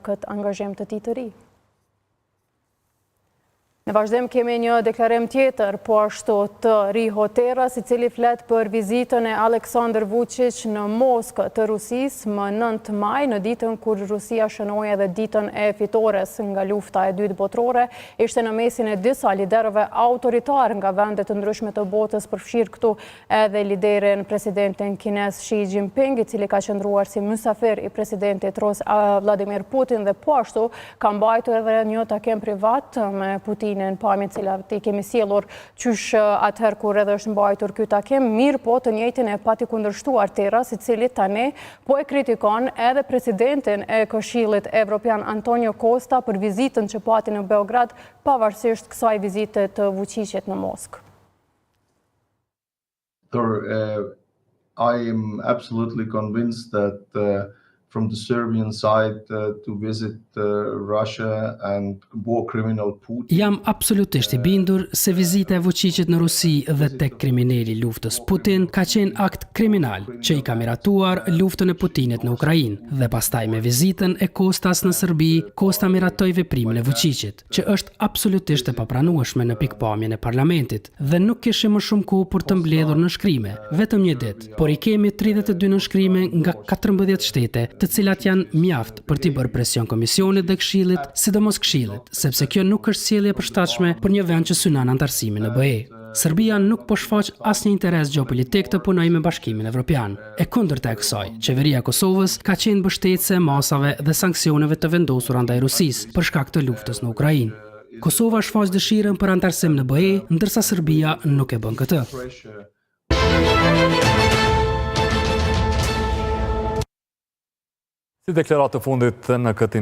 këtë angazhim të tij të ri. Në vazhdim kemi një deklarim tjetër, po ashtu të Riho Teras, i cili flet për vizitën e Aleksandar Vučić në Moskë të Rusisë më 9 maj, në ditën kur Rusia shënoi edhe ditën e fitores nga lufta e dytë botërore. Ishte në mesin e disa liderëve autoritar nga vende të ndryshme të botës, përfshirë këtu edhe liderin presidentin kinez Xi Jinping, i cili ka qëndruar si mysafir i presidentit Rus Vladimir Putin, dhe po ashtu ka mbajtur edhe një takim privat me Putin në pamjen cilat i kemi sjellur qysh atëherë kur edhe është mbajtur ky takim, mirë po të njëjtin e pati kundërshtuar Teras, i cili tani po e kritikon edhe presidentin e Këshillit Evropian Antonio Costa për vizitën që pati në Beograd, pavarësisht kësaj vizite të Vučićit në Moskë. I am absolutely convinced that from the Serbian side to visit Russia and war criminal Putin. Jam absolutisht i bindur se vizita e Vučićit në Rusi dhe tek kriminali luftës Putin ka qenë akt kriminal që i ka miratuar luftën e Putinit në Ukrainë, dhe pastaj me vizitën e Kostas në Serbi, Kosta miratoi veprimin e Vučićit, që është absolutisht e papranueshme në pikpamjen e parlamentit, dhe nuk kishim më shumë kohë për të mbledhur nënshkrime, vetëm një ditë, por i kemi 32 nënshkrime nga 14 shtete, të cilat janë mjaft për t'i bërë presion Komisionit dhe Këshillit, sidomos Këshillit, sepse kjo nuk është sjellje e përshtatshme për një vend që synon antarësimin në BE. Serbia nuk po shfaq asnjë interes gjeopolitik të punojë me Bashkimin Evropian. E kundërta e kësaj, qeveria e Kosovës ka qenë mbështetëse e masave dhe sanksioneve të vendosura ndaj Rusisë për shkak të luftës në Ukrainë. Kosova shfaq dëshirën për antarësim në BE, ndërsa Serbia nuk e bën këtë. Si deklaratë të fundit në këtë